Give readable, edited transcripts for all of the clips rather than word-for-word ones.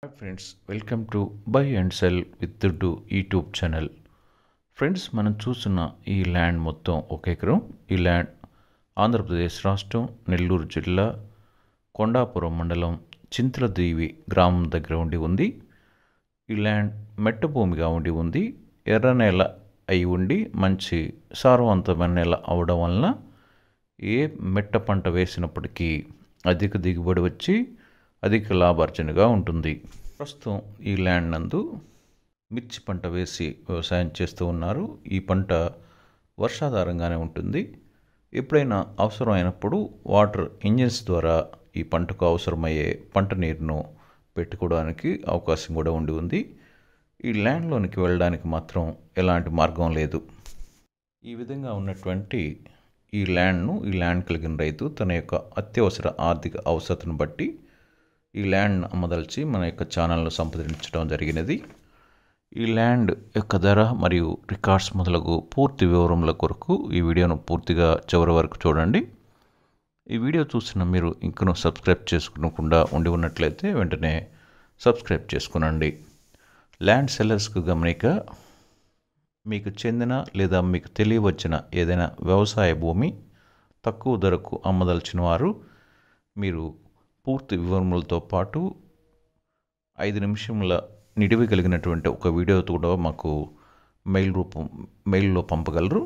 Hi friends, welcome to buy and cell with దుడ్డు YouTube channel. Friends, మనం చూస్తున్న ఈ ల్యాండ్ మొత్తం 1 ఎకరం. ఈ ల్యాండ్ ఆంధ్రప్రదేశ్ రాష్ట్రం నెల్లూరు జిల్లా కొండాపురం మండలం చింతలదీవి గ్రామం దగ్గర ఉండి ఉంది. ఈ ల్యాండ్ మెట్ట భూమిగా ఉండి ఉంది. ఎర్ర నేల అయి ఉండి మంచి సారవంతమైన నేల అవడం వలన ఏ మెట్ట పంట వేసినప్పటికీ అధిక దిగుబడి వచ్చి అధిక లాభార్జనగా ఉంటుంది. ప్రస్తుతం ఈ ల్యాండ్ నందు మిర్చి పంట వేసి వ్యవసాయం చేస్తూ ఉన్నారు. ఈ పంట వర్షాధారంగానే ఉంటుంది. ఎప్పుడైనా అవసరమైనప్పుడు వాటర్ ఇంజిన్స్ ద్వారా ఈ పంటకు అవసరమయ్యే పంట నీరును పెట్టుకోవడానికి అవకాశం కూడా ఉండి ఉంది. ఈ ల్యాండ్లోనికి వెళ్ళడానికి మాత్రం ఎలాంటి మార్గం లేదు. ఈ విధంగా ఉన్నటువంటి ఈ ల్యాండ్ కలిగిన రైతు తన యొక్క అత్యవసర ఆర్థిక అవసరతను బట్టి ఈ ల్యాండ్ అమ్మదలిచి మన యొక్క ఛానల్ను సంప్రదించడం జరిగినది. ఈ ల్యాండ్ యొక్క ధర మరియు రికార్డ్స్ మొదలగు పూర్తి వివరముల కొరకు ఈ వీడియోను పూర్తిగా చివరి వరకు చూడండి. ఈ వీడియో చూసిన మీరు ఇంకనూ సబ్స్క్రైబ్ చేసుకోకుండా ఉండి ఉన్నట్లయితే వెంటనే సబ్స్క్రైబ్ చేసుకునండి. ల్యాండ్ సెల్లర్స్కు గమనిక: మీకు చెందిన లేదా మీకు తెలియవచ్చిన ఏదైనా వ్యవసాయ భూమి తక్కువ ధరకు అమ్మదలిచిన వారు మీరు పూర్తి వివరములతో పాటు 5 నిమిషముల నిడివి కలిగినటువంటి ఒక వీడియోతో కూడా మాకు మెయిల్లో పంపగలరు.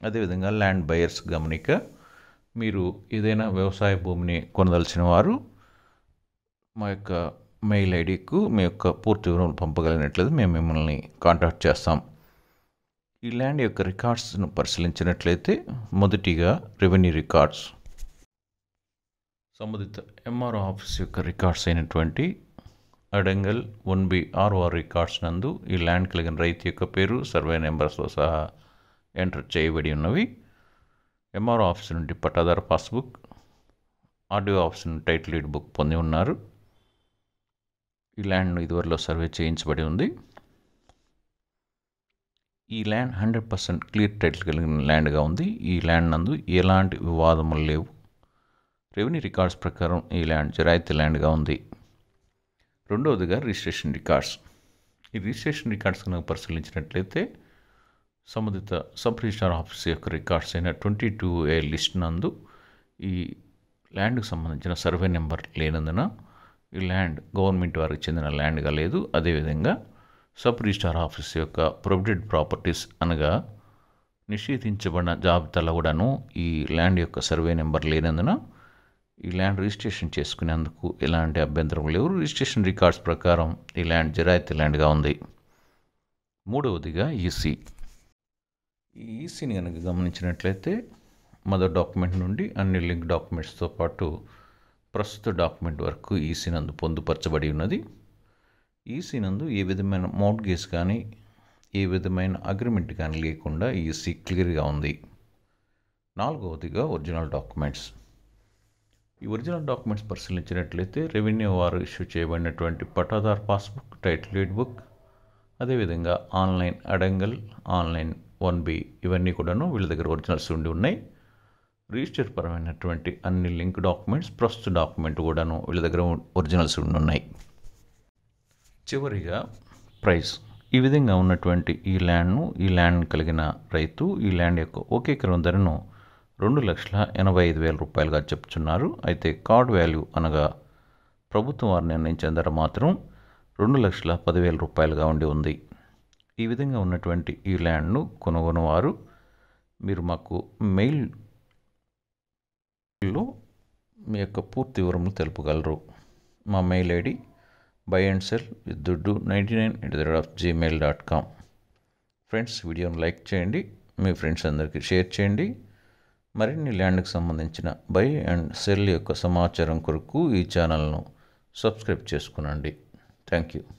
అదేవిధంగా ల్యాండ్ బయర్స్ గమనిక: మీరు ఏదైనా వ్యవసాయ భూమిని కొనదలిచిన వారు మా యొక్క మెయిల్ ఐడికు మీ యొక్క పూర్తి వివరాలు పంపగలిగినట్లయితే మేము మిమ్మల్ని కాంటాక్ట్ చేస్తాం. ఈ ల్యాండ్ యొక్క రికార్డ్స్ను పరిశీలించినట్లయితే మొదటిగా రెవెన్యూ రికార్డ్స్, సంబంధిత ఎంఆర్ఓ ఆఫీస్ యొక్క రికార్డ్స్ అయినటువంటి అడంగల్ 1B ROR రికార్డ్స్ నందు ఈ ల్యాండ్ కలిగిన రైతు యొక్క పేరు, సర్వే నెంబర్స్తో సహా ఎంటర్ చేయబడి ఉన్నవి. ఎంఆర్ఓ ఆఫీస్ నుండి పట్టాదారు పాస్బుక్, ఆర్డీఓ ఆఫీస్ నుండి టైటిల్ డీడ్ బుక్ పొంది ఉన్నారు. ఈ ల్యాండ్ను ఇదివరలో సర్వే చేయించబడి ఉంది. ఈ ల్యాండ్ 100% క్లియర్ టైటిల్ కలిగిన ల్యాండ్గా ఉంది. ఈ ల్యాండ్ నందు ఎలాంటి వివాదములు లేవు. రెవెన్యూ రికార్డ్స్ ప్రకారం ఈ ల్యాండ్ జరాయితీ ల్యాండ్గా ఉంది. రెండవదిగా రిజిస్ట్రేషన్ రికార్డ్స్. ఈ రిజిస్ట్రేషన్ రికార్డ్స్ కనుక పరిశీలించినట్లయితే సంబంధిత సబ్ రిజిస్ట్రార్ ఆఫీస్ యొక్క రికార్డ్స్ అయిన 22A లిస్ట్ నందు ఈ ల్యాండ్కు సంబంధించిన సర్వే నెంబర్ లేనందున ఈ ల్యాండ్ గవర్నమెంట్ వారికి చెందిన ల్యాండ్గా లేదు. అదేవిధంగా సబ్ రిజిస్ట్రార్ ఆఫీస్ యొక్క ప్రొహిబిటెడ్ ప్రాపర్టీస్ అనగా నిషేధించబడిన జాబితాలో కూడాను ఈ ల్యాండ్ యొక్క సర్వే నెంబర్ లేనందున ఈ ల్యాండ్ రిజిస్ట్రేషన్ చేసుకునేందుకు ఎలాంటి అభ్యంతరం లేవు. రిజిస్ట్రేషన్ రికార్డ్స్ ప్రకారం ఈ ల్యాండ్ జరాయితీ ల్యాండ్గా ఉంది. మూడవదిగా ఈసీ. ఈ ఈసీని కనుక గమనించినట్లయితే మదర్ డాక్యుమెంట్ నుండి అన్ని లింక్ డాక్యుమెంట్స్తో పాటు ప్రస్తుత డాక్యుమెంట్ వరకు ఈసీ నందు పొందుపరచబడి ఉన్నది. ఈసీ నందు ఏ విధమైన మోర్ట్గేజ్ కానీ ఏ విధమైన అగ్రిమెంట్ కానీ లేకుండా ఈసీ క్లియర్గా ఉంది. నాలుగవదిగా ఒరిజినల్ డాక్యుమెంట్స్. ఈ ఒరిజినల్ డాక్యుమెంట్స్ పరిశీలించినట్లయితే రెవెన్యూ వారు ఇష్యూ చేయబడినటువంటి పట్టాదారు పాస్బుక్, టైటిల్ డీడ్ బుక్, అదేవిధంగా ఆన్లైన్ అడంగల్, ఆన్లైన్ 1B ఇవన్నీ కూడాను వీళ్ళ దగ్గర ఒరిజినల్స్ ఉండి ఉన్నాయి. రిజిస్టర్ పరమైనటువంటి అన్ని లింక్ డాక్యుమెంట్స్, ప్రస్తుత డాక్యుమెంట్ కూడాను వీళ్ళ దగ్గర ఒరిజినల్స్ ఉండి ఉన్నాయి. చివరిగా ప్రైస్. ఈ విధంగా ఉన్నటువంటి ఈ ల్యాండ్ కలిగిన రైతు ఈ ల్యాండ్ యొక్క 1 ఎకరం ధరను 2,85,000 రూపాయలుగా చెప్తున్నారు. అయితే కార్డ్ వాల్యూ అనగా ప్రభుత్వం వారు నిర్ణయించిన ధర మాత్రం 2,10,000 రూపాయలుగా ఉండి ఉంది. ఈ విధంగా ఉన్నటువంటి ఈ ల్యాండ్ను కొనుగోలువారు మీరు మాకు మెయిల్లో మీ యొక్క పూర్తి వివరములు తెలుపగలరు. మా మెయిల్ ఐడి buyandselwithdudu99@gmail.com. ఫ్రెండ్స్, వీడియోను లైక్ చేయండి, మీ ఫ్రెండ్స్ అందరికీ షేర్ చేయండి. మరిన్ని ల్యాండ్కి సంబంధించిన బై అండ్ సెల్ యొక్క సమాచారం కొరకు ఈ ఛానల్ను సబ్స్క్రైబ్ చేసుకునండి. Thank you.